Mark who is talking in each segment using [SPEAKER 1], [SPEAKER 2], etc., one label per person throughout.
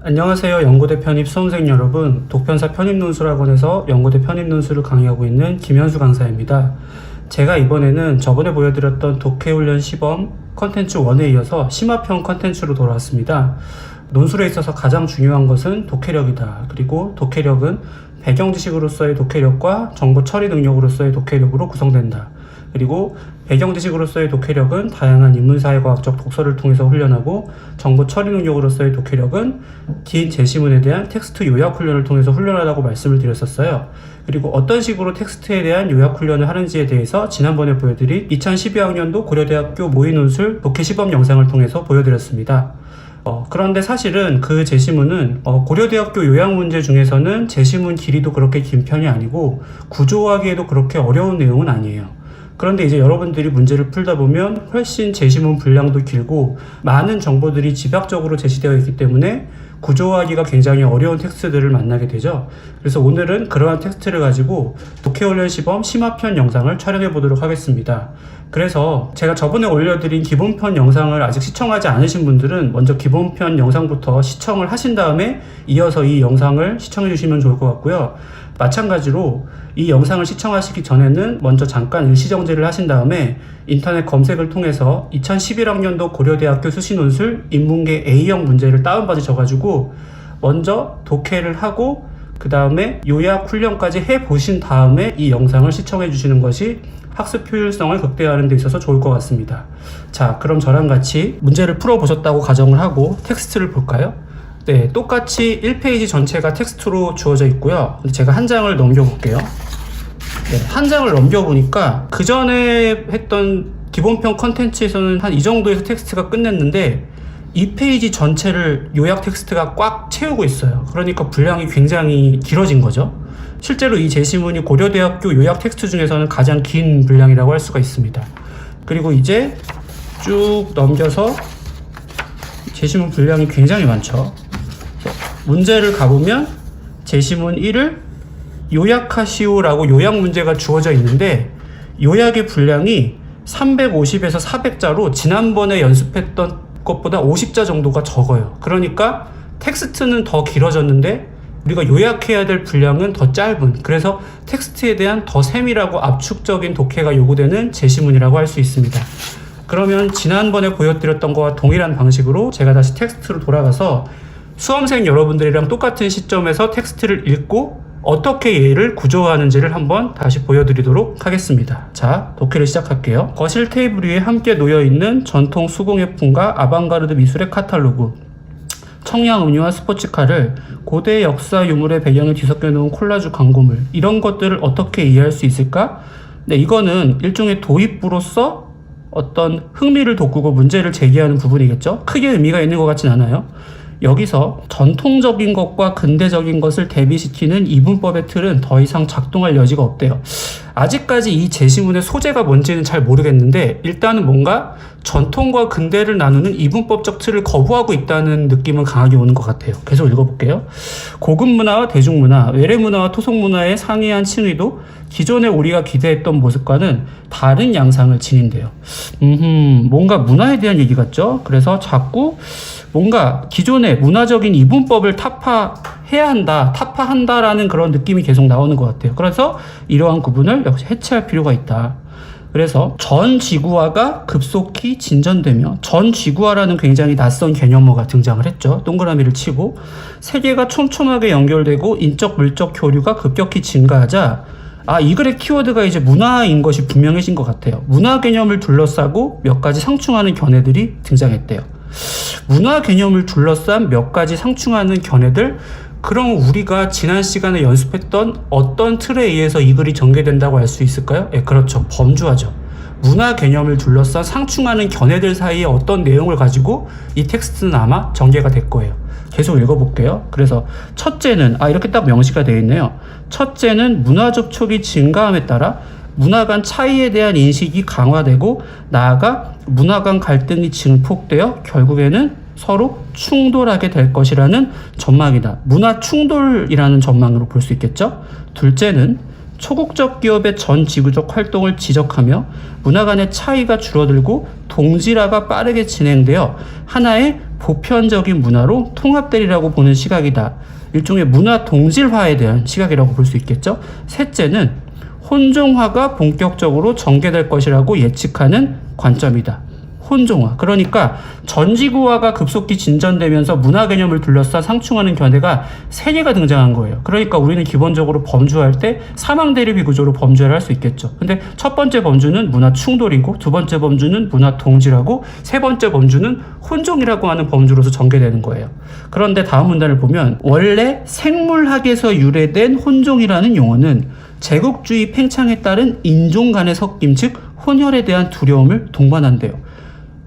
[SPEAKER 1] 안녕하세요. 연고대 편입 수험생 여러분, 독편사 편입논술학원에서 연고대 편입논술을 강의하고 있는 김현수 강사입니다. 제가 이번에는 저번에 보여드렸던 독해훈련 시범 컨텐츠 1에 이어서 심화편 컨텐츠로 돌아왔습니다. 논술에 있어서 가장 중요한 것은 독해력이다. 그리고 독해력은 배경지식으로서의 독해력과 정보 처리 능력으로서의 독해력으로 구성된다. 그리고 배경지식으로서의 독해력은 다양한 인문사회과학적 독서를 통해서 훈련하고, 정보 처리 능력으로서의 독해력은 긴 제시문에 대한 텍스트 요약 훈련을 통해서 훈련하라고 말씀을 드렸었어요. 그리고 어떤 식으로 텍스트에 대한 요약 훈련을 하는지에 대해서 지난번에 보여드린 2012학년도 고려대학교 모의논술 독해 시범 영상을 통해서 보여드렸습니다. 그런데 사실은 그 제시문은 고려대학교 요약 문제 중에서는 제시문 길이도 그렇게 긴 편이 아니고 구조화하기에도 그렇게 어려운 내용은 아니에요. 그런데 이제 여러분들이 문제를 풀다 보면 훨씬 제시문 분량도 길고 많은 정보들이 집약적으로 제시되어 있기 때문에 구조화하기가 굉장히 어려운 텍스트들을 만나게 되죠. 그래서 오늘은 그러한 텍스트를 가지고 독해훈련 시범 심화편 영상을 촬영해 보도록 하겠습니다. 그래서 제가 저번에 올려드린 기본편 영상을 아직 시청하지 않으신 분들은 먼저 기본편 영상부터 시청을 하신 다음에 이어서 이 영상을 시청해 주시면 좋을 것 같고요. 마찬가지로 이 영상을 시청하시기 전에는 먼저 잠깐 일시정지를 하신 다음에 인터넷 검색을 통해서 2011학년도 고려대학교 수시논술 인문계 A형 문제를 다운받으셔가지고 먼저 독해를 하고 그 다음에 요약 훈련까지 해보신 다음에 이 영상을 시청해 주시는 것이 학습 효율성을 극대화하는 데 있어서 좋을 것 같습니다. 자, 그럼 저랑 같이 문제를 풀어보셨다고 가정을 하고 텍스트를 볼까요? 네, 똑같이 1페이지 전체가 텍스트로 주어져 있고요. 제가 한 장을 넘겨볼게요. 네, 한 장을 넘겨보니까 그 전에 했던 기본편 컨텐츠에서는 한 이 정도에서 텍스트가 끝냈는데 2페이지 전체를 요약 텍스트가 꽉 채우고 있어요. 그러니까 분량이 굉장히 길어진 거죠. 실제로 이 제시문이 고려대학교 요약 텍스트 중에서는 가장 긴 분량이라고 할 수가 있습니다. 그리고 이제 쭉 넘겨서 제시문 분량이 굉장히 많죠. 문제를 가보면 제시문 1을 요약하시오라고 요약 문제가 주어져 있는데 요약의 분량이 350에서 400자로 지난번에 연습했던 것보다 50자 정도가 적어요. 그러니까 텍스트는 더 길어졌는데 우리가 요약해야 될 분량은 더 짧은, 그래서 텍스트에 대한 더 세밀하고 압축적인 독해가 요구되는 제시문이라고 할 수 있습니다. 그러면 지난번에 보여드렸던 것과 동일한 방식으로 제가 다시 텍스트로 돌아가서 수험생 여러분들이랑 똑같은 시점에서 텍스트를 읽고 어떻게 얘를 구조화하는지를 한번 다시 보여드리도록 하겠습니다. 자, 독해를 시작할게요. 거실 테이블 위에 함께 놓여있는 전통 수공예품과 아방가르드 미술의 카탈로그, 청량 음료와 스포츠카를, 고대 역사 유물의 배경을 뒤섞여 놓은 콜라주 광고물, 이런 것들을 어떻게 이해할 수 있을까? 네, 이거는 일종의 도입부로서 어떤 흥미를 돋구고 문제를 제기하는 부분이겠죠? 크게 의미가 있는 것 같진 않아요. 여기서 전통적인 것과 근대적인 것을 대비시키는 이분법의 틀은 더 이상 작동할 여지가 없대요. 아직까지 이 제시문의 소재가 뭔지는 잘 모르겠는데 일단은 뭔가 전통과 근대를 나누는 이분법적 틀을 거부하고 있다는 느낌은 강하게 오는 것 같아요. 계속 읽어볼게요. 고급 문화와 대중문화, 외래 문화와 토속 문화의 상이한 칭의도 기존에 우리가 기대했던 모습과는 다른 양상을 지닌대요. 뭔가 문화에 대한 얘기 같죠? 그래서 자꾸 뭔가 기존의 문화적인 이분법을 타파해야 한다, 타파한다라는 그런 느낌이 계속 나오는 것 같아요. 그래서 이러한 구분을 역시 해체할 필요가 있다. 그래서 전지구화가 급속히 진전되며, 전지구화라는 굉장히 낯선 개념어가 등장을 했죠. 동그라미를 치고 세계가 촘촘하게 연결되고 인적 물적 교류가 급격히 증가하자, 이 글의 키워드가 이제 문화인 것이 분명해진 것 같아요. 문화 개념을 둘러싸고 몇 가지 상충하는 견해들이 등장했대요. 문화 개념을 둘러싼 몇 가지 상충하는 견해들, 그럼 우리가 지난 시간에 연습했던 어떤 틀에 의해서 이 글이 전개된다고 할 수 있을까요? 예, 그렇죠. 범주화죠. 문화 개념을 둘러싼 상충하는 견해들 사이에 어떤 내용을 가지고 이 텍스트는 아마 전개가 될 거예요. 계속 읽어볼게요. 그래서 첫째는, 이렇게 딱 명시가 되어 있네요. 첫째는 문화 접촉이 증가함에 따라 문화 간 차이에 대한 인식이 강화되고, 나아가 문화 간 갈등이 증폭되어 결국에는 서로 충돌하게 될 것이라는 전망이다. 문화 충돌이라는 전망으로 볼 수 있겠죠. 둘째는 초국적 기업의 전 지구적 활동을 지적하며 문화 간의 차이가 줄어들고 동질화가 빠르게 진행되어 하나의 보편적인 문화로 통합되리라고 보는 시각이다. 일종의 문화 동질화에 대한 시각이라고 볼 수 있겠죠. 셋째는 혼종화가 본격적으로 전개될 것이라고 예측하는 관점이다. 혼종화. 그러니까 전지구화가 급속히 진전되면서 문화 개념을 둘러싸 상충하는 견해가 세 개가 등장한 거예요. 그러니까 우리는 기본적으로 범주할 때 사망 대립의 구조로 범주를 할 수 있겠죠. 근데 첫 번째 범주는 문화 충돌이고, 두 번째 범주는 문화 동질하고, 세 번째 범주는 혼종이라고 하는 범주로서 전개되는 거예요. 그런데 다음 문단을 보면 원래 생물학에서 유래된 혼종이라는 용어는 제국주의 팽창에 따른 인종 간의 섞임, 즉 혼혈에 대한 두려움을 동반한대요.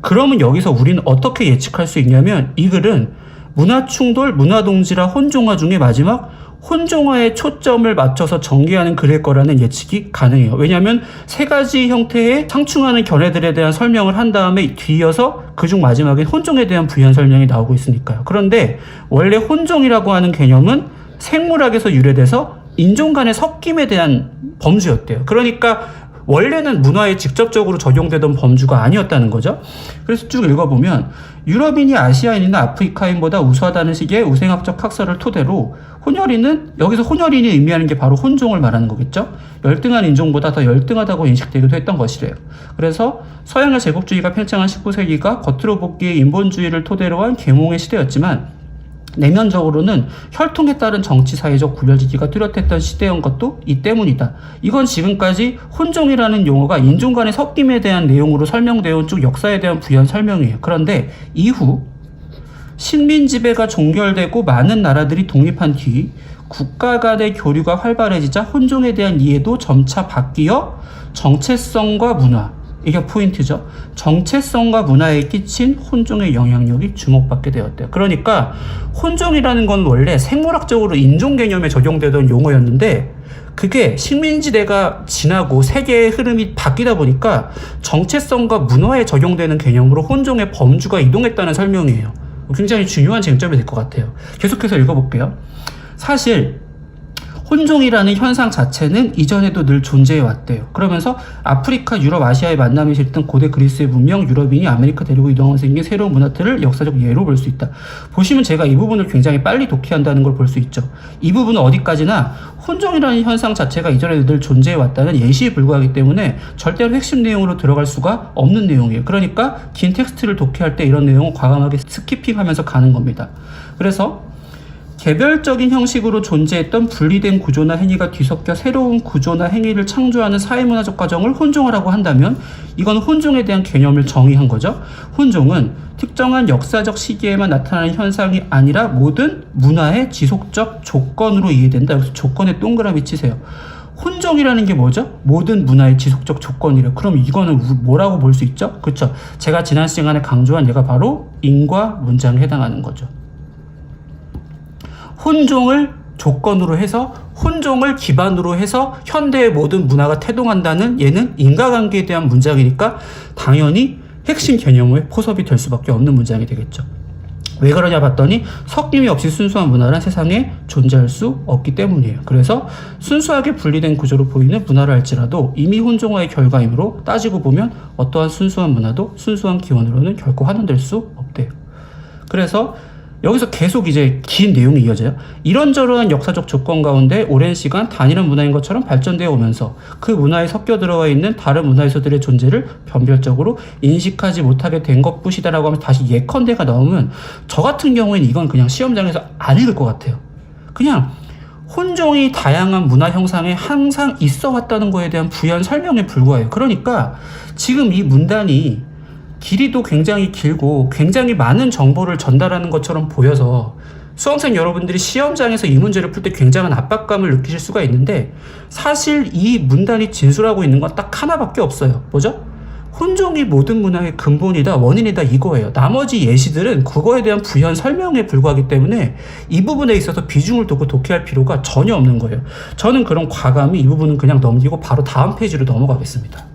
[SPEAKER 1] 그러면 여기서 우리는 어떻게 예측할 수 있냐면, 이 글은 문화충돌, 문화동질화, 혼종화 중에 마지막 혼종화에 초점을 맞춰서 전개하는 글일 거라는 예측이 가능해요. 왜냐하면 세 가지 형태의 상충하는 견해들에 대한 설명을 한 다음에 뒤이어서 그중 마지막에 혼종에 대한 부연 설명이 나오고 있으니까요. 그런데 원래 혼종이라고 하는 개념은 생물학에서 유래돼서 인종 간의 섞임에 대한 범주였대요. 그러니까 원래는 문화에 직접적으로 적용되던 범주가 아니었다는 거죠. 그래서 쭉 읽어보면 유럽인이 아시아인이나 아프리카인보다 우수하다는 식의 우생학적 학설을 토대로 혼혈인은, 여기서 혼혈인이 의미하는 게 바로 혼종을 말하는 거겠죠. 열등한 인종보다 더 열등하다고 인식되기도 했던 것이래요. 그래서 서양의 제국주의가 팽창한 19세기가 겉으로 보기에 인본주의를 토대로 한 계몽의 시대였지만 내면적으로는 혈통에 따른 정치 사회적 구별짓기가 뚜렷했던 시대인 것도 이 때문이다. 이건 지금까지 혼종이라는 용어가 인종 간의 섞임에 대한 내용으로 설명되어 온 쭉 역사에 대한 부연 설명이에요. 그런데 이후 식민 지배가 종결되고 많은 나라들이 독립한 뒤 국가 간의 교류가 활발해지자 혼종에 대한 이해도 점차 바뀌어 정체성과 문화, 이게 포인트죠. 정체성과 문화에 끼친 혼종의 영향력이 주목받게 되었대요. 그러니까 혼종이라는 건 원래 생물학적으로 인종 개념에 적용되던 용어였는데, 그게 식민지대가 지나고 세계의 흐름이 바뀌다 보니까 정체성과 문화에 적용되는 개념으로 혼종의 범주가 이동했다는 설명이에요. 굉장히 중요한 쟁점이 될 것 같아요. 계속해서 읽어볼게요. 사실 혼종이라는 현상 자체는 이전에도 늘 존재해 왔대요. 그러면서 아프리카, 유럽, 아시아의 만남이 실던 고대 그리스의 문명, 유럽인이 아메리카 대륙으로 이동하면서 생긴 새로운 문화틀을 역사적 예로 볼 수 있다. 보시면 제가 이 부분을 굉장히 빨리 독해한다는 걸 볼 수 있죠. 이 부분은 어디까지나 혼종이라는 현상 자체가 이전에도 늘 존재해 왔다는 예시에 불과하기 때문에 절대로 핵심 내용으로 들어갈 수가 없는 내용이에요. 그러니까 긴 텍스트를 독해할 때 이런 내용을 과감하게 스키핑하면서 가는 겁니다. 그래서 개별적인 형식으로 존재했던 분리된 구조나 행위가 뒤섞여 새로운 구조나 행위를 창조하는 사회문화적 과정을 혼종화라고 한다면 이건 혼종에 대한 개념을 정의한 거죠. 혼종은 특정한 역사적 시기에만 나타나는 현상이 아니라 모든 문화의 지속적 조건으로 이해된다. 여기서 조건에 동그라미 치세요. 혼종이라는 게 뭐죠? 모든 문화의 지속적 조건이래요. 그럼 이거는 뭐라고 볼 수 있죠? 그렇죠. 제가 지난 시간에 강조한 얘가 바로 인과 문장에 해당하는 거죠. 혼종을 조건으로 해서, 혼종을 기반으로 해서 현대의 모든 문화가 태동한다는, 얘는 인과관계에 대한 문장이니까 당연히 핵심 개념의 포섭이 될 수밖에 없는 문장이 되겠죠. 왜 그러냐 봤더니 섞임이 없이 순수한 문화란 세상에 존재할 수 없기 때문이에요. 그래서 순수하게 분리된 구조로 보이는 문화를 할지라도 이미 혼종화의 결과이므로 따지고 보면 어떠한 순수한 문화도 순수한 기원으로는 결코 환원될 수 없대요. 그래서 여기서 계속 이제 긴 내용이 이어져요. 이런저런 역사적 조건 가운데 오랜 시간 단일한 문화인 것처럼 발전되어 오면서 그 문화에 섞여 들어와 있는 다른 문화에서들의 존재를 변별적으로 인식하지 못하게 된 것뿐이다라고 하면서 다시 예컨대가 나오면 저 같은 경우에는 이건 그냥 시험장에서 안 읽을 것 같아요. 그냥 혼종이 다양한 문화 형상에 항상 있어 왔다는 거에 대한 부연 설명에 불과해요. 그러니까 지금 이 문단이 길이도 굉장히 길고 굉장히 많은 정보를 전달하는 것처럼 보여서 수험생 여러분들이 시험장에서 이 문제를 풀 때 굉장한 압박감을 느끼실 수가 있는데, 사실 이 문단이 진술하고 있는 건 딱 하나밖에 없어요. 뭐죠? 혼종이 모든 문화의 근본이다, 원인이다, 이거예요. 나머지 예시들은 그거에 대한 부연 설명에 불과하기 때문에 이 부분에 있어서 비중을 두고 독해할 필요가 전혀 없는 거예요. 저는 그런 과감히 이 부분은 그냥 넘기고 바로 다음 페이지로 넘어가겠습니다.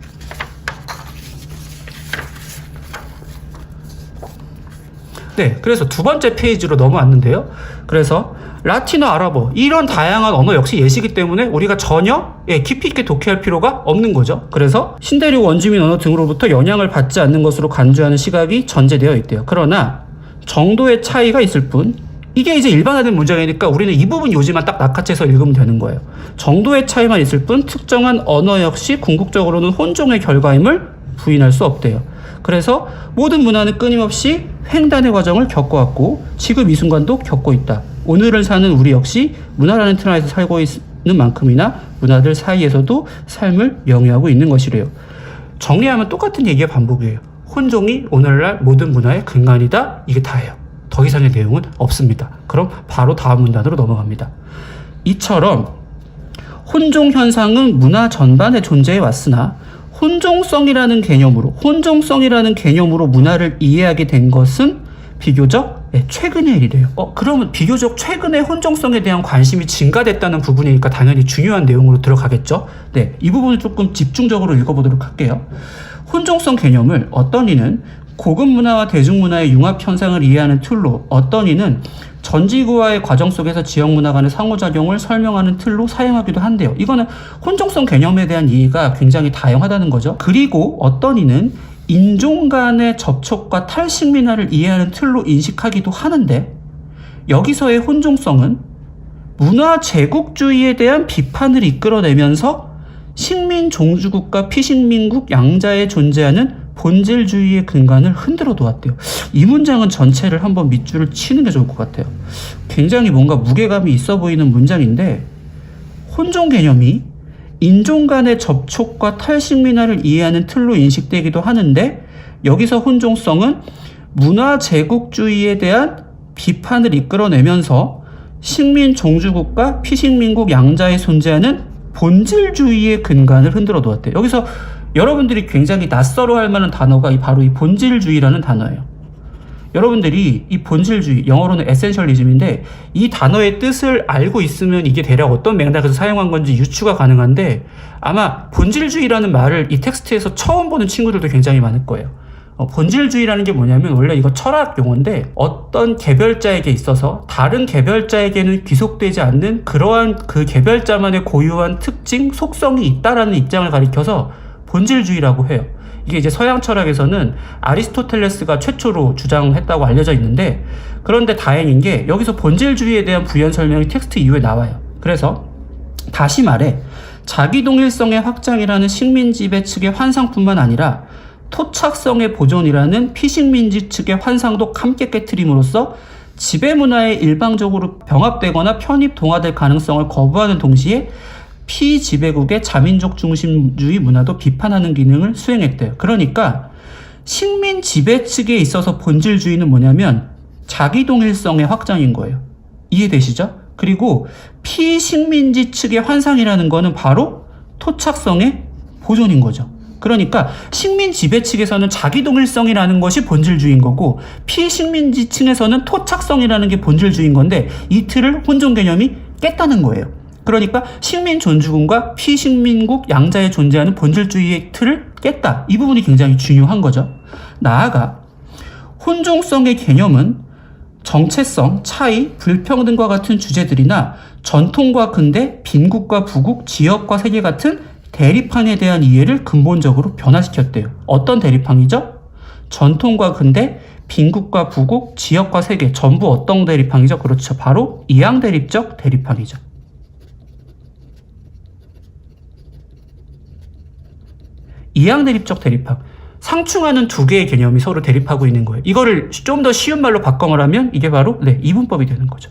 [SPEAKER 1] 네, 그래서 두 번째 페이지로 넘어왔는데요. 그래서 라틴어, 아랍어 이런 다양한 언어 역시 예시이기 때문에 우리가 전혀 깊이 있게 독해할 필요가 없는 거죠. 그래서 신대륙 원주민 언어 등으로부터 영향을 받지 않는 것으로 간주하는 시각이 전제되어 있대요. 그러나 정도의 차이가 있을 뿐, 이게 이제 일반화된 문장이니까 우리는 이 부분 요지만 딱 낚아채서 읽으면 되는 거예요. 정도의 차이만 있을 뿐 특정한 언어 역시 궁극적으로는 혼종의 결과임을 부인할 수 없대요. 그래서 모든 문화는 끊임없이 횡단의 과정을 겪어왔고 지금 이 순간도 겪고 있다. 오늘을 사는 우리 역시 문화라는 틀 안에서 살고 있는 만큼이나 문화들 사이에서도 삶을 영위하고 있는 것이래요. 정리하면 똑같은 얘기의 반복이에요. 혼종이 오늘날 모든 문화의 근간이다. 이게 다예요. 더 이상의 내용은 없습니다. 그럼 바로 다음 문단으로 넘어갑니다. 이처럼 혼종 현상은 문화 전반에 존재해 왔으나 혼종성이라는 개념으로 문화를 이해하게 된 것은 비교적 최근의 일이래요. 그러면 비교적 최근에 혼종성에 대한 관심이 증가됐다는 부분이니까 당연히 중요한 내용으로 들어가겠죠. 네, 이 부분을 조금 집중적으로 읽어보도록 할게요. 혼종성 개념을 어떤 이는 고급 문화와 대중문화의 융합 현상을 이해하는 틀로, 어떤 이는 전지구화의 과정 속에서 지역 문화 간의 상호작용을 설명하는 틀로 사용하기도 한대요. 이거는 혼종성 개념에 대한 이해가 굉장히 다양하다는 거죠. 그리고 어떤 이는 인종 간의 접촉과 탈식민화를 이해하는 틀로 인식하기도 하는데, 여기서의 혼종성은 문화 제국주의에 대한 비판을 이끌어내면서 식민 종주국과 피식민국 양자에 존재하는 본질주의의 근간을 흔들어 놓았대요. 이 문장은 전체를 한번 밑줄을 치는 게 좋을 것 같아요. 굉장히 뭔가 무게감이 있어 보이는 문장인데, 혼종 개념이 인종 간의 접촉과 탈식민화를 이해하는 틀로 인식되기도 하는데, 여기서 혼종성은 문화 제국주의에 대한 비판을 이끌어내면서 식민 종주국과 피식민국 양자에 존재하는 본질주의의 근간을 흔들어 놓았대요. 여기서 여러분들이 굉장히 낯설어 할 만한 단어가 바로 이 본질주의라는 단어예요. 여러분들이 이 본질주의, 영어로는 에센셜리즘인데, 이 단어의 뜻을 알고 있으면 이게 대략 어떤 맥락에서 사용한 건지 유추가 가능한데, 아마 본질주의라는 말을 이 텍스트에서 처음 보는 친구들도 굉장히 많을 거예요. 본질주의라는 게 뭐냐면 원래 이거 철학 용어인데, 어떤 개별자에게 있어서 다른 개별자에게는 귀속되지 않는 그러한 그 개별자만의 고유한 특징, 속성이 있다라는 입장을 가리켜서 본질주의라고 해요. 이게 이제 서양 철학에서는 아리스토텔레스가 최초로 주장했다고 알려져 있는데, 그런데 다행인 게 여기서 본질주의에 대한 부연 설명이 텍스트 이후에 나와요. 그래서 다시 말해 자기동일성의 확장이라는 식민지배 측의 환상뿐만 아니라 토착성의 보존이라는 피식민지 측의 환상도 함께 깨트림으로써 지배문화에 일방적으로 병합되거나 편입 동화될 가능성을 거부하는 동시에 피지배국의 자민족 중심주의 문화도 비판하는 기능을 수행했대요. 그러니까 식민 지배 측에 있어서 본질주의는 뭐냐면 자기동일성의 확장인 거예요. 이해되시죠? 그리고 피식민지 측의 환상이라는 거는 바로 토착성의 보존인 거죠. 그러니까 식민 지배 측에서는 자기동일성이라는 것이 본질주의인 거고, 피식민지 층에서는 토착성이라는 게 본질주의인 건데, 이 틀을 혼종 개념이 깼다는 거예요. 그러니까 식민 존주국과 피식민국 양자에 존재하는 본질주의의 틀을 깼다. 이 부분이 굉장히 중요한 거죠. 나아가 혼종성의 개념은 정체성, 차이, 불평등과 같은 주제들이나 전통과 근대, 빈국과 부국, 지역과 세계 같은 대립항에 대한 이해를 근본적으로 변화시켰대요. 어떤 대립항이죠? 전통과 근대, 빈국과 부국, 지역과 세계, 전부 어떤 대립항이죠? 그렇죠. 바로 이양대립적 대립항이죠. 이양대립적 대립항. 상충하는 두 개의 개념이 서로 대립하고 있는 거예요. 이거를 좀 더 쉬운 말로 바꿔 말하면 이게 바로 이분법이 되는 거죠.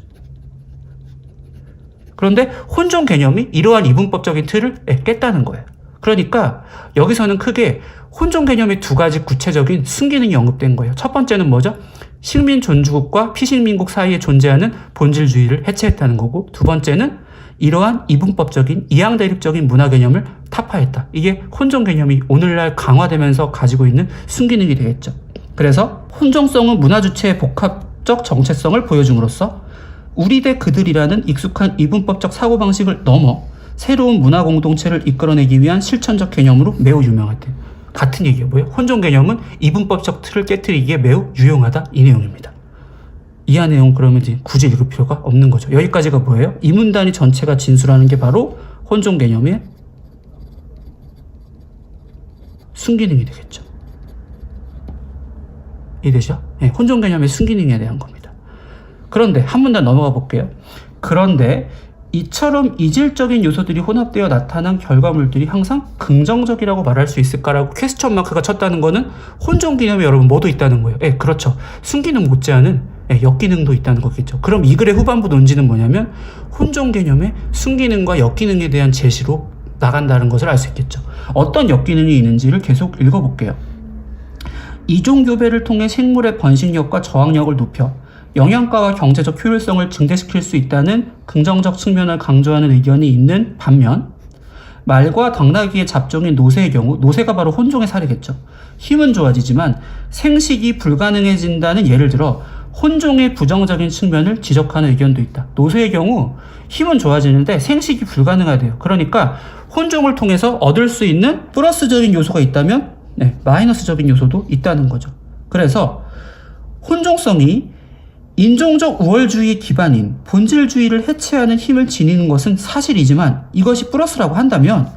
[SPEAKER 1] 그런데 혼종 개념이 이러한 이분법적인 틀을 깼다는 거예요. 그러니까 여기서는 크게 혼종 개념의 두 가지 구체적인 순기능이 언급된 거예요. 첫 번째는 뭐죠? 식민 존주국과 피식민국 사이에 존재하는 본질주의를 해체했다는 거고, 두 번째는 이러한 이분법적인 이양대립적인 문화 개념을 타파했다. 이게 혼종 개념이 오늘날 강화되면서 가지고 있는 순기능이 되겠죠. 그래서 혼종성은 문화 주체의 복합적 정체성을 보여줌으로써 우리 대 그들이라는 익숙한 이분법적 사고방식을 넘어 새로운 문화 공동체를 이끌어내기 위한 실천적 개념으로 매우 유명하대. 같은 얘기예요. 뭐예요? 혼종 개념은 이분법적 틀을 깨트리기에 매우 유용하다. 이 내용입니다. 이하 내용 그러면 이제 굳이 읽을 필요가 없는 거죠. 여기까지가 뭐예요? 이 문단이 전체가 진술하는 게 바로 혼종 개념의 순기능이 되겠죠. 이해되죠? 예, 혼종 개념의 순기능에 대한 겁니다. 그런데 한 문단 넘어가 볼게요. 그런데 이처럼 이질적인 요소들이 혼합되어 나타난 결과물들이 항상 긍정적이라고 말할 수 있을까라고 퀘스천 마크가 쳤다는 거는 혼종 개념이 여러분 뭐도 있다는 거예요. 예, 그렇죠. 순기능 못지않은 역기능도 있다는 거겠죠. 그럼 이 글의 후반부 논지는 뭐냐면 혼종 개념의 순기능과 역기능에 대한 제시로 나간다는 것을 알 수 있겠죠. 어떤 역기능이 있는지를 계속 읽어볼게요. 이종교배를 통해 생물의 번식력과 저항력을 높여 영양가와 경제적 효율성을 증대시킬 수 있다는 긍정적 측면을 강조하는 의견이 있는 반면 말과 당나귀의 잡종인 노새의 경우, 노새가 바로 혼종의 사례겠죠. 힘은 좋아지지만 생식이 불가능해진다는 예를 들어 혼종의 부정적인 측면을 지적하는 의견도 있다. 노새의 경우 힘은 좋아지는데 생식이 불가능하대요. 그러니까 혼종을 통해서 얻을 수 있는 플러스적인 요소가 있다면 마이너스적인 요소도 있다는 거죠. 그래서 혼종성이 인종적 우월주의의 기반인 본질주의를 해체하는 힘을 지니는 것은 사실이지만 이것이 플러스라고 한다면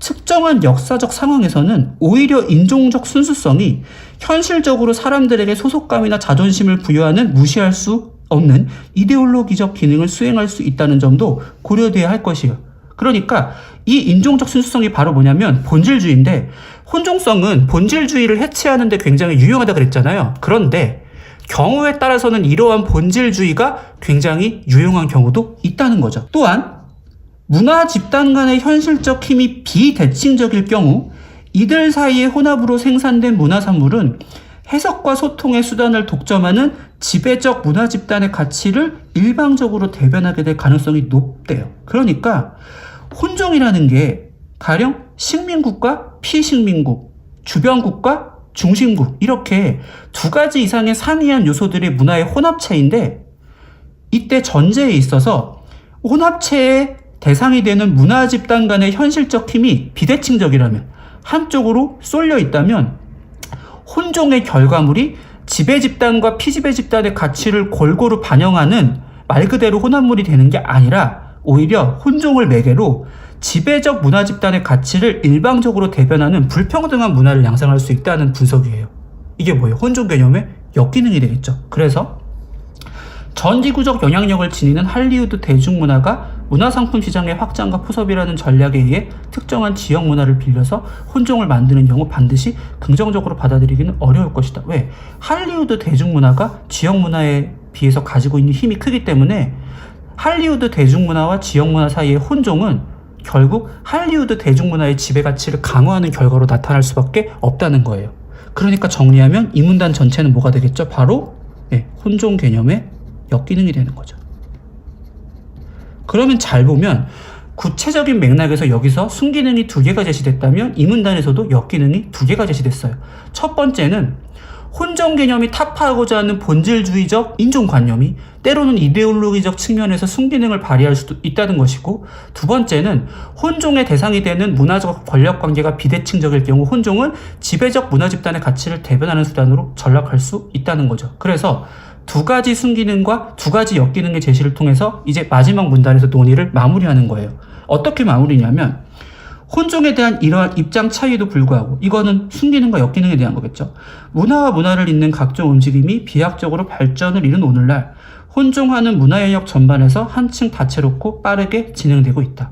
[SPEAKER 1] 특정한 역사적 상황에서는 오히려 인종적 순수성이 현실적으로 사람들에게 소속감이나 자존심을 부여하는 무시할 수 없는 이데올로기적 기능을 수행할 수 있다는 점도 고려돼야 할 것이에요. 그러니까 이 인종적 순수성이 바로 뭐냐면 본질주의인데 혼종성은 본질주의를 해체하는 데 굉장히 유용하다 그랬잖아요. 그런데 경우에 따라서는 이러한 본질주의가 굉장히 유용한 경우도 있다는 거죠. 또한 문화 집단 간의 현실적 힘이 비대칭적일 경우 이들 사이의 혼합으로 생산된 문화산물은 해석과 소통의 수단을 독점하는 지배적 문화 집단의 가치를 일방적으로 대변하게 될 가능성이 높대요. 그러니까 혼종이라는 게 가령 식민국과 피식민국, 주변국과 중심국 이렇게 두 가지 이상의 상이한 요소들의 문화의 혼합체인데 이때 전제에 있어서 혼합체의 대상이 되는 문화 집단 간의 현실적 힘이 비대칭적이라면 한쪽으로 쏠려 있다면 혼종의 결과물이 지배 집단과 피지배 집단의 가치를 골고루 반영하는 말 그대로 혼합물이 되는 게 아니라 오히려 혼종을 매개로 지배적 문화 집단의 가치를 일방적으로 대변하는 불평등한 문화를 양성할 수 있다는 분석이에요. 이게 뭐예요? 혼종 개념의 역기능이 되겠죠. 그래서 전지구적 영향력을 지니는 할리우드 대중문화가 문화상품 시장의 확장과 포섭이라는 전략에 의해 특정한 지역 문화를 빌려서 혼종을 만드는 경우 반드시 긍정적으로 받아들이기는 어려울 것이다. 왜? 할리우드 대중문화가 지역 문화에 비해서 가지고 있는 힘이 크기 때문에 할리우드 대중문화와 지역문화 사이의 혼종은 결국 할리우드 대중문화의 지배가치를 강화하는 결과로 나타날 수밖에 없다는 거예요. 그러니까 정리하면 이 문단 전체는 뭐가 되겠죠? 바로 혼종 개념의 역기능이 되는 거죠. 그러면 잘 보면 구체적인 맥락에서 여기서 순기능이 2개가 제시됐다면 이 문단에서도 역기능이 2개가 제시됐어요. 첫 번째는 혼종 개념이 타파하고자 하는 본질주의적 인종관념이 때로는 이데올로기적 측면에서 순기능을 발휘할 수도 있다는 것이고, 두 번째는 혼종의 대상이 되는 문화적 권력관계가 비대칭적일 경우 혼종은 지배적 문화집단의 가치를 대변하는 수단으로 전락할 수 있다는 거죠. 그래서 두 가지 순기능과 두 가지 역기능의 제시를 통해서 이제 마지막 문단에서 논의를 마무리하는 거예요. 어떻게 마무리냐면 혼종에 대한 이러한 입장 차이에도 불구하고 이거는 순기능과 역기능에 대한 거겠죠. 문화와 문화를 잇는 각종 움직임이 비약적으로 발전을 이룬 오늘날 혼종하는 문화 영역 전반에서 한층 다채롭고 빠르게 진행되고 있다.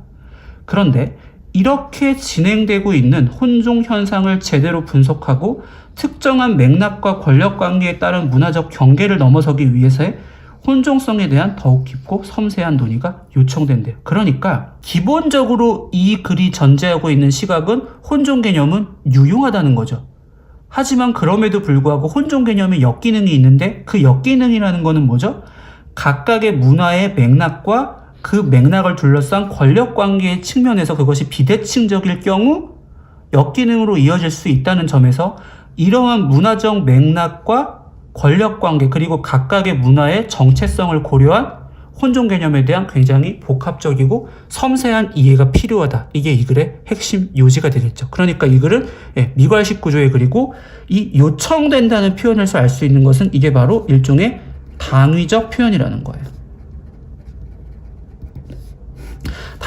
[SPEAKER 1] 그런데 이렇게 진행되고 있는 혼종 현상을 제대로 분석하고 특정한 맥락과 권력관계에 따른 문화적 경계를 넘어서기 위해서의 혼종성에 대한 더욱 깊고 섬세한 논의가 요청된대요. 그러니까 기본적으로 이 글이 전제하고 있는 시각은 혼종 개념은 유용하다는 거죠. 하지만 그럼에도 불구하고 혼종 개념의 역기능이 있는데 그 역기능이라는 거는 뭐죠? 각각의 문화의 맥락과 그 맥락을 둘러싼 권력관계의 측면에서 그것이 비대칭적일 경우 역기능으로 이어질 수 있다는 점에서 이러한 문화적 맥락과 권력관계 그리고 각각의 문화의 정체성을 고려한 혼종 개념에 대한 굉장히 복합적이고 섬세한 이해가 필요하다. 이게 이 글의 핵심 요지가 되겠죠. 그러니까 이 글은 미괄식 구조의 글이고 이 요청된다는 표현에서 알 수 있는 것은 이게 바로 일종의 당위적 표현이라는 거예요.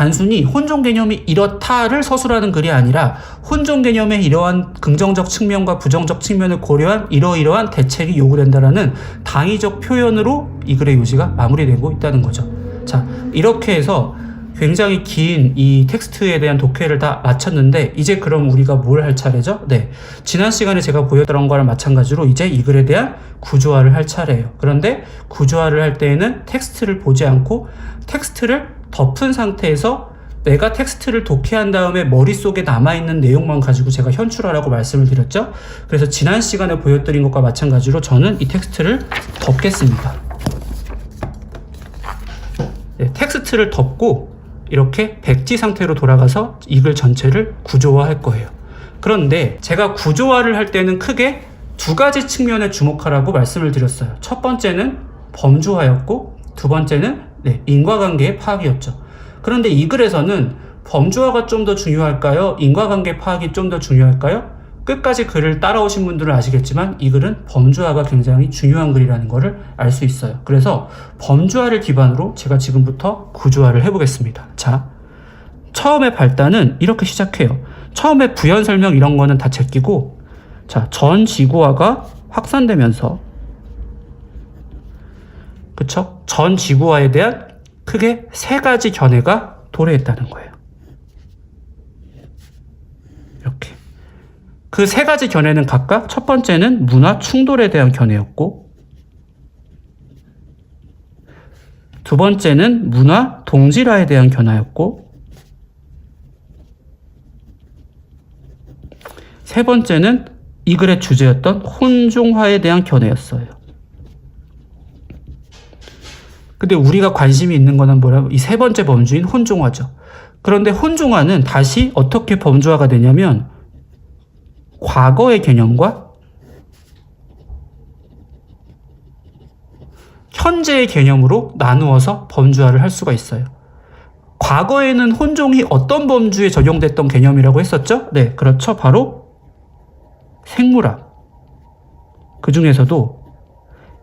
[SPEAKER 1] 단순히 혼종 개념이 이렇다를 서술하는 글이 아니라 혼종 개념의 이러한 긍정적 측면과 부정적 측면을 고려한 이러이러한 대책이 요구된다라는 당위적 표현으로 이 글의 요지가 마무리되고 있다는 거죠. 자, 이렇게 해서 굉장히 긴 이 텍스트에 대한 독해를 다 마쳤는데 이제 그럼 우리가 뭘 할 차례죠? 네, 지난 시간에 제가 보였던 거랑 마찬가지로 이제 이 글에 대한 구조화를 할 차례예요. 그런데 구조화를 할 때에는 텍스트를 보지 않고 텍스트를 덮은 상태에서 내가 텍스트를 독해한 다음에 머릿속에 남아있는 내용만 가지고 제가 현출하라고 말씀을 드렸죠. 그래서 지난 시간에 보여드린 것과 마찬가지로 저는 이 텍스트를 덮겠습니다. 네, 텍스트를 덮고 이렇게 백지 상태로 돌아가서 이 글 전체를 구조화할 거예요. 그런데 제가 구조화를 할 때는 크게 두 가지 측면에 주목하라고 말씀을 드렸어요. 첫 번째는 범주화였고 두 번째는 인과관계의 파악이었죠. 그런데 이 글에서는 범주화가 좀 더 중요할까요? 인과관계 파악이 좀 더 중요할까요? 끝까지 글을 따라오신 분들은 아시겠지만 이 글은 범주화가 굉장히 중요한 글이라는 것을 알 수 있어요. 그래서 범주화를 기반으로 제가 지금부터 구조화를 해보겠습니다. 자, 처음에 발단은 이렇게 시작해요. 처음에 부연 설명 이런 거는 다 제끼고, 자, 전 지구화가 확산되면서, 그쵸? 전 지구화에 대한 크게 세 가지 견해가 도래했다는 거예요. 이렇게. 그 세 가지 견해는 각각 첫 번째는 문화 충돌에 대한 견해였고, 두 번째는 문화 동질화에 대한 견해였고, 세 번째는 이 글의 주제였던 혼종화에 대한 견해였어요. 근데 우리가 관심이 있는 거는 뭐라고? 이 세 번째 범주인 혼종화죠. 그런데 혼종화는 다시 어떻게 범주화가 되냐면 과거의 개념과 현재의 개념으로 나누어서 범주화를 할 수가 있어요. 과거에는 혼종이 어떤 범주에 적용됐던 개념이라고 했었죠? 네, 그렇죠. 바로 생물학. 그 중에서도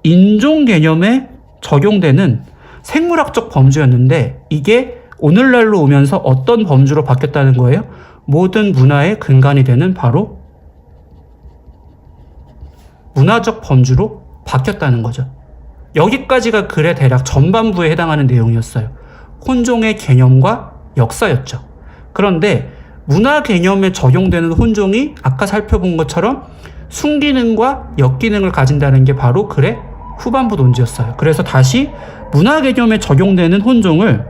[SPEAKER 1] 인종 개념에 적용되는 생물학적 범주였는데 이게 오늘날로 오면서 어떤 범주로 바뀌었다는 거예요? 모든 문화의 근간이 되는 바로 문화적 범주로 바뀌었다는 거죠. 여기까지가 글의 대략 전반부에 해당하는 내용이었어요. 혼종의 개념과 역사였죠. 그런데 문화 개념에 적용되는 혼종이 아까 살펴본 것처럼 순기능과 역기능을 가진다는 게 바로 글의 후반부 논지였어요. 그래서 다시 문화 개념에 적용되는 혼종을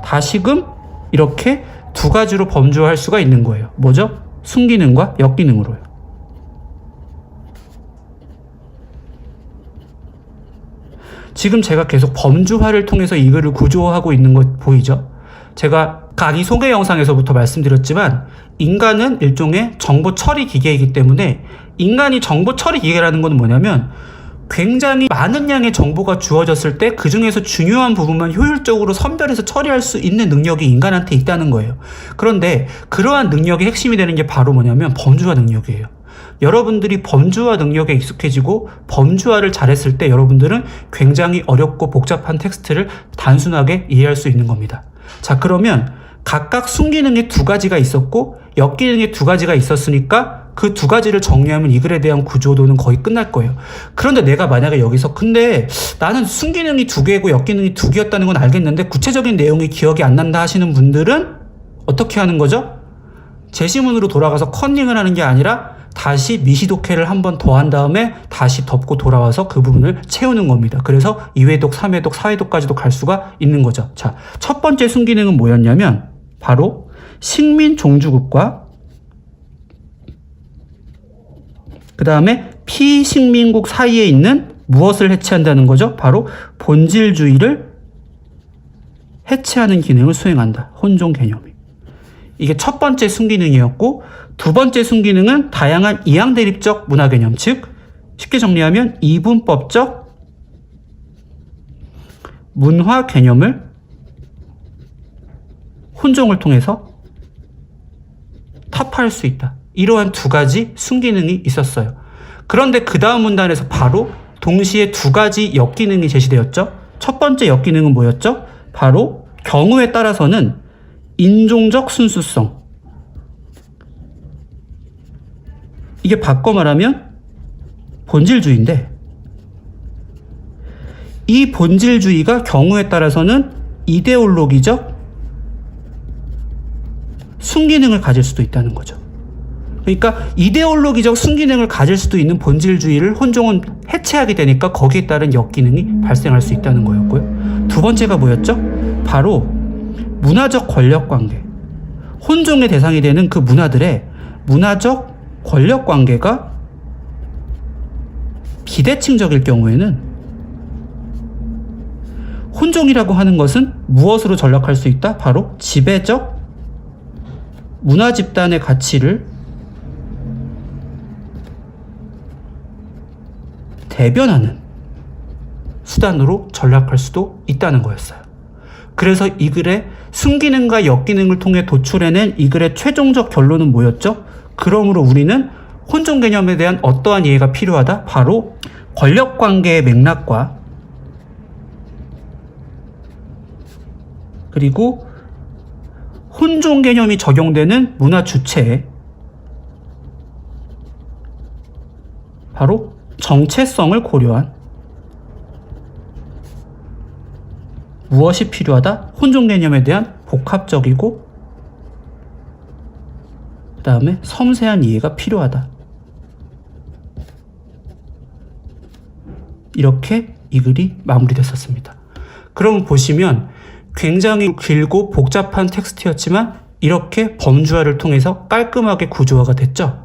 [SPEAKER 1] 다시금 이렇게 두 가지로 범주화할 수가 있는 거예요. 뭐죠? 순기능과 역기능으로요. 지금 제가 계속 범주화를 통해서 이 글을 구조화하고 있는 거 보이죠? 제가 강의 소개 영상에서부터 말씀드렸지만 인간은 일종의 정보 처리 기계이기 때문에 인간이 정보 처리 기계라는 건 뭐냐면 굉장히 많은 양의 정보가 주어졌을 때 그 중에서 중요한 부분만 효율적으로 선별해서 처리할 수 있는 능력이 인간한테 있다는 거예요. 그런데 그러한 능력의 핵심이 되는 게 바로 뭐냐면 범주화 능력이에요. 여러분들이 범주화 능력에 익숙해지고 범주화를 잘했을 때 여러분들은 굉장히 어렵고 복잡한 텍스트를 단순하게 이해할 수 있는 겁니다. 자, 그러면 각각 순기능의 두 가지가 있었고 역기능의 두 가지가 있었으니까 그 두 가지를 정리하면 이 글에 대한 구조도는 거의 끝날 거예요. 그런데 내가 만약에 여기서 근데 나는 순기능이 두 개고 역기능이 두 개였다는 건 알겠는데 구체적인 내용이 기억이 안 난다 하시는 분들은 어떻게 하는 거죠? 제시문으로 돌아가서 컨닝을 하는 게 아니라 다시 미시독해를 한 번 더 한 다음에 다시 덮고 돌아와서 그 부분을 채우는 겁니다. 그래서 2회독, 3회독, 4회독까지도 갈 수가 있는 거죠. 자, 첫 번째 순기능은 뭐였냐면 바로 식민종주국과 그 다음에 피식민국 사이에 있는 무엇을 해체한다는 거죠? 바로 본질주의를 해체하는 기능을 수행한다. 혼종 개념이. 이게 첫 번째 순기능이었고 두 번째 순기능은 다양한 이항대립적 문화 개념, 즉 쉽게 정리하면 이분법적 문화 개념을 혼종을 통해서 타파할 수 있다. 이러한 두 가지 순기능이 있었어요. 그런데 그 다음 문단에서 바로 동시에 두 가지 역기능이 제시되었죠. 첫 번째 역기능은 뭐였죠? 바로 경우에 따라서는 인종적 순수성. 이게 바꿔 말하면 본질주의인데, 이 본질주의가 경우에 따라서는 이데올로기적 순기능을 가질 수도 있다는 거죠. 그러니까 이데올로기적 순기능을 가질 수도 있는 본질주의를 혼종은 해체하게 되니까 거기에 따른 역기능이 발생할 수 있다는 거였고요. 두 번째가 뭐였죠? 바로 문화적 권력관계. 혼종의 대상이 되는 그 문화들의 문화적 권력관계가 비대칭적일 경우에는 혼종이라고 하는 것은 무엇으로 전락할 수 있다? 바로 지배적 문화 집단의 가치를 대변하는 수단으로 전락할 수도 있다는 거였어요. 그래서 이 글의 순기능과 역기능을 통해 도출해낸 이 글의 최종적 결론은 뭐였죠? 그러므로 우리는 혼종 개념에 대한 어떠한 이해가 필요하다? 바로 권력관계의 맥락과 그리고 혼종 개념이 적용되는 문화 주체에 바로 정체성을 고려한 무엇이 필요하다? 혼종 개념에 대한 복합적이고 그 다음에 섬세한 이해가 필요하다. 이렇게 이 글이 마무리됐었습니다. 그럼 보시면 굉장히 길고 복잡한 텍스트였지만 이렇게 범주화를 통해서 깔끔하게 구조화가 됐죠.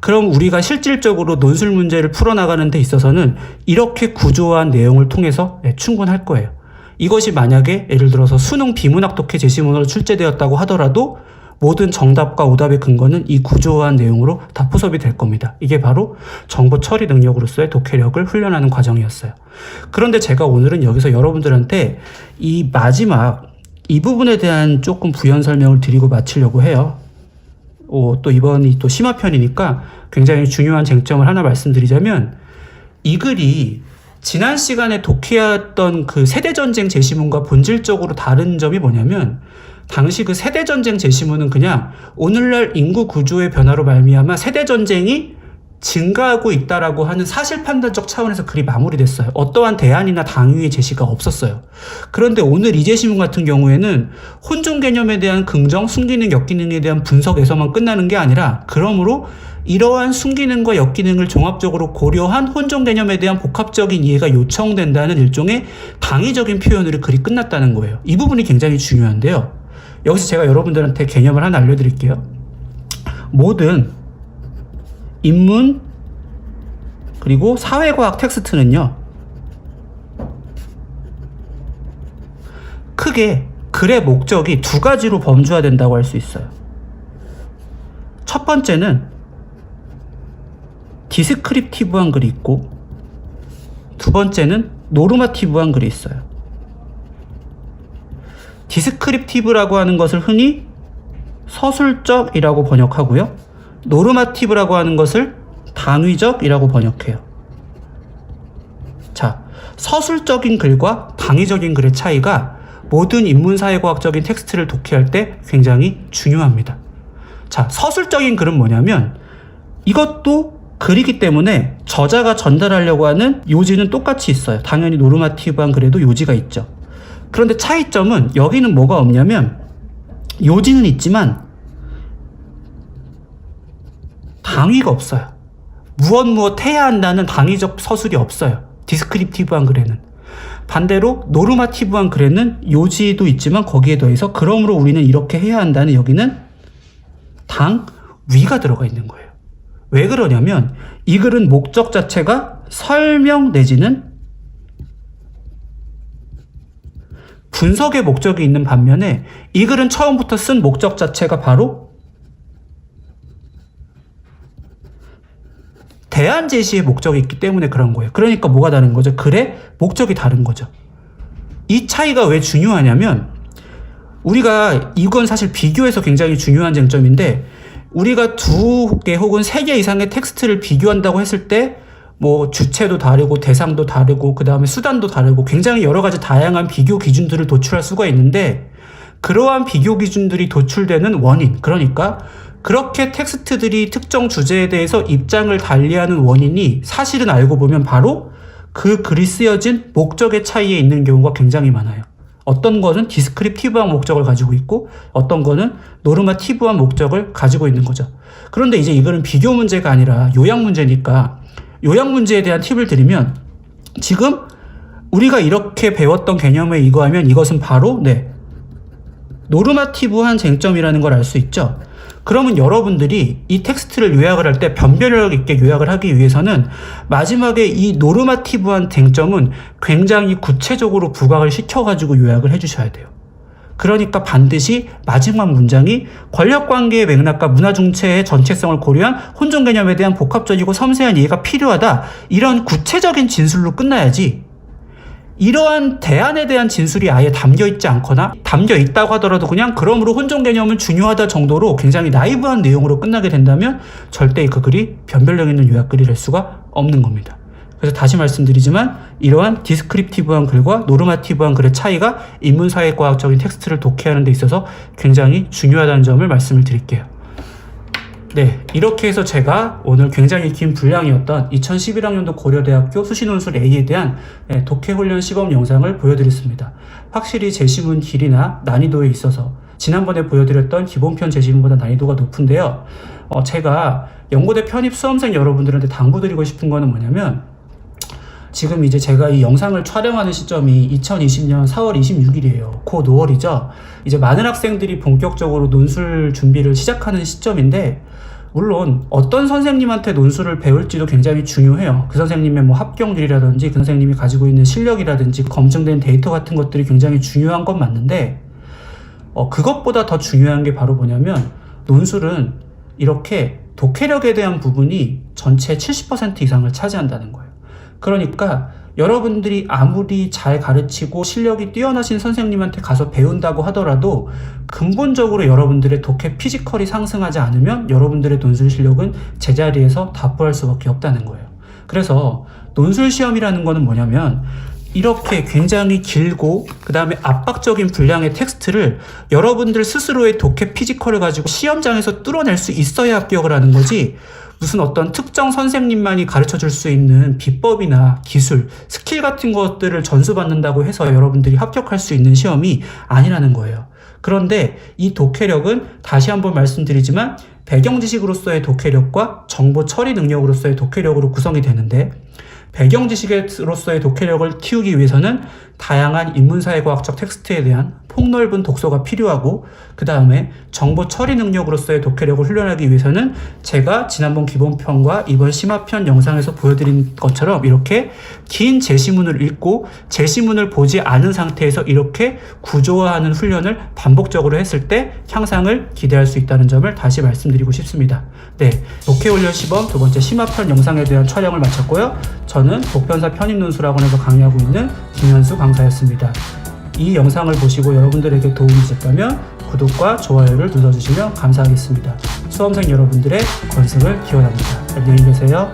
[SPEAKER 1] 그럼 우리가 실질적으로 논술 문제를 풀어나가는 데 있어서는 이렇게 구조화한 내용을 통해서 충분할 거예요. 이것이 만약에 예를 들어서 수능 비문학 독해 제시문으로 출제되었다고 하더라도 모든 정답과 오답의 근거는 이 구조화한 내용으로 다 포섭이 될 겁니다. 이게 바로 정보 처리 능력으로서의 독해력을 훈련하는 과정이었어요. 그런데 제가 오늘은 여기서 여러분들한테 이 마지막 이 부분에 대한 조금 부연 설명을 드리고 마치려고 해요. 또 이번이 또 심화편이니까 굉장히 중요한 쟁점을 하나 말씀드리자면 이 글이 지난 시간에 독해했던 그 세대전쟁 제시문과 본질적으로 다른 점이 뭐냐면 당시 그 세대전쟁 제시문은 그냥 오늘날 인구 구조의 변화로 말미암아 세대전쟁이 증가하고 있다라고 하는 사실 판단적 차원에서 글이 마무리됐어요. 어떠한 대안이나 당위의 제시가 없었어요. 그런데 오늘 이 제시문 같은 경우에는 혼종 개념에 대한 긍정, 순기능, 역기능에 대한 분석에서만 끝나는 게 아니라 그러므로 이러한 순기능과 역기능을 종합적으로 고려한 혼종 개념에 대한 복합적인 이해가 요청된다는 일종의 당위적인 표현으로 글이 끝났다는 거예요. 이 부분이 굉장히 중요한데요. 여기서 제가 여러분들한테 개념을 하나 알려드릴게요. 모든 인문 그리고 사회과학 텍스트는요, 크게 글의 목적이 두 가지로 범주화된다고 할 수 있어요. 첫 번째는 디스크립티브한 글이 있고 두 번째는 노르마티브한 글이 있어요. 디스크립티브라고 하는 것을 흔히 서술적이라고 번역하고요. 노르마티브라고 하는 것을 당위적이라고 번역해요. 자, 서술적인 글과 당위적인 글의 차이가 모든 인문사회과학적인 텍스트를 독해할 때 굉장히 중요합니다. 자, 서술적인 글은 뭐냐면 이것도 글이기 때문에 저자가 전달하려고 하는 요지는 똑같이 있어요. 당연히 노르마티브한 글에도 요지가 있죠. 그런데 차이점은 여기는 뭐가 없냐면 요지는 있지만 당위가 없어요. 무엇 해야 한다는 당위적 서술이 없어요. 디스크립티브한 글에는. 반대로 노르마티브한 글에는 요지도 있지만 거기에 더해서 그러므로 우리는 이렇게 해야 한다는 여기는 당위가 들어가 있는 거예요. 왜 그러냐면 이 글은 목적 자체가 설명 내지는 분석의 목적이 있는 반면에 이 글은 처음부터 쓴 목적 자체가 바로 대안 제시의 목적이 있기 때문에 그런 거예요. 그러니까 뭐가 다른 거죠? 글의 목적이 다른 거죠. 이 차이가 왜 중요하냐면 우리가 이건 사실 비교해서 굉장히 중요한 쟁점인데 우리가 두 개 혹은 세 개 이상의 텍스트를 비교한다고 했을 때 뭐 주체도 다르고 대상도 다르고 그 다음에 수단도 다르고 굉장히 여러 가지 다양한 비교 기준들을 도출할 수가 있는데 그러한 비교 기준들이 도출되는 원인, 그러니까 그렇게 텍스트들이 특정 주제에 대해서 입장을 달리하는 원인이 사실은 알고 보면 바로 그 글이 쓰여진 목적의 차이에 있는 경우가 굉장히 많아요. 어떤 거는 디스크립티브한 목적을 가지고 있고 어떤 거는 노르마티브한 목적을 가지고 있는 거죠. 그런데 이제 이거는 비교 문제가 아니라 요약 문제니까 요약 문제에 대한 팁을 드리면 지금 우리가 이렇게 배웠던 개념에 이거하면 이것은 바로 노르마티브한 쟁점이라는 걸 알 수 있죠. 그러면 여러분들이 이 텍스트를 요약을 할 때 변별력 있게 요약을 하기 위해서는 마지막에 이 노르마티브한 쟁점은 굉장히 구체적으로 부각을 시켜가지고 요약을 해주셔야 돼요. 그러니까 반드시 마지막 문장이 권력관계의 맥락과 문화중체의 전체성을 고려한 혼종 개념에 대한 복합적이고 섬세한 이해가 필요하다. 이런 구체적인 진술로 끝나야지 이러한 대안에 대한 진술이 아예 담겨있지 않거나 담겨있다고 하더라도 그냥 그러므로 혼종 개념은 중요하다 정도로 굉장히 나이브한 내용으로 끝나게 된다면 절대 그 글이 변별력 있는 요약글이 될 수가 없는 겁니다. 그래서 다시 말씀드리지만 이러한 디스크립티브한 글과 노르마티브한 글의 차이가 인문사회과학적인 텍스트를 독해하는 데 있어서 굉장히 중요하다는 점을 말씀을 드릴게요. 이렇게 해서 제가 오늘 굉장히 긴 분량이었던 2011학년도 고려대학교 수시논술 A에 대한 독해훈련 시범 영상을 보여드렸습니다. 확실히 제시문 길이나 난이도에 있어서 지난번에 보여드렸던 기본편 제시문보다 난이도가 높은데요. 제가 연고대 편입 수험생 여러분들한테 당부드리고 싶은 거는 뭐냐면 지금 이제 제가 이 영상을 촬영하는 시점이 2020년 4월 26일이에요. 곧 5월이죠. 이제 많은 학생들이 본격적으로 논술 준비를 시작하는 시점인데 물론 어떤 선생님한테 논술을 배울지도 굉장히 중요해요. 그 선생님의 뭐 합격률이라든지 그 선생님이 가지고 있는 실력이라든지 검증된 데이터 같은 것들이 굉장히 중요한 건 맞는데 그것보다 더 중요한 게 바로 뭐냐면 논술은 이렇게 독해력에 대한 부분이 전체 70% 이상을 차지한다는 거예요. 그러니까 여러분들이 아무리 잘 가르치고 실력이 뛰어나신 선생님한테 가서 배운다고 하더라도 근본적으로 여러분들의 독해 피지컬이 상승하지 않으면 여러분들의 논술 실력은 제자리에서 답부할 수밖에 없다는 거예요. 그래서 논술 시험이라는 거는 뭐냐면 이렇게 굉장히 길고 그 다음에 압박적인 분량의 텍스트를 여러분들 스스로의 독해 피지컬을 가지고 시험장에서 뚫어낼 수 있어야 합격을 하는 거지 무슨 어떤 특정 선생님만이 가르쳐줄 수 있는 비법이나 기술, 스킬 같은 것들을 전수받는다고 해서 여러분들이 합격할 수 있는 시험이 아니라는 거예요. 그런데 이 독해력은 다시 한번 말씀드리지만 배경 지식으로서의 독해력과 정보 처리 능력으로서의 독해력으로 구성이 되는데 배경 지식으로서의 독해력을 키우기 위해서는 다양한 인문사회과학적 텍스트에 대한 폭넓은 독서가 필요하고 그 다음에 정보 처리 능력으로서의 독해력을 훈련하기 위해서는 제가 지난번 기본편과 이번 심화편 영상에서 보여드린 것처럼 이렇게 긴 제시문을 읽고 제시문을 보지 않은 상태에서 이렇게 구조화하는 훈련을 반복적으로 했을 때 향상을 기대할 수 있다는 점을 다시 말씀드리고 싶습니다. 독해훈련 시범 두 번째 심화편 영상에 대한 촬영을 마쳤고요. 저는 독편사 편입논술학원에서 강의하고 있는 김현수 강사였습니다. 이 영상을 보시고 여러분들에게 도움이 됐다면 구독과 좋아요를 눌러주시면 감사하겠습니다. 수험생 여러분들의 건승을 기원합니다. 안녕히 계세요.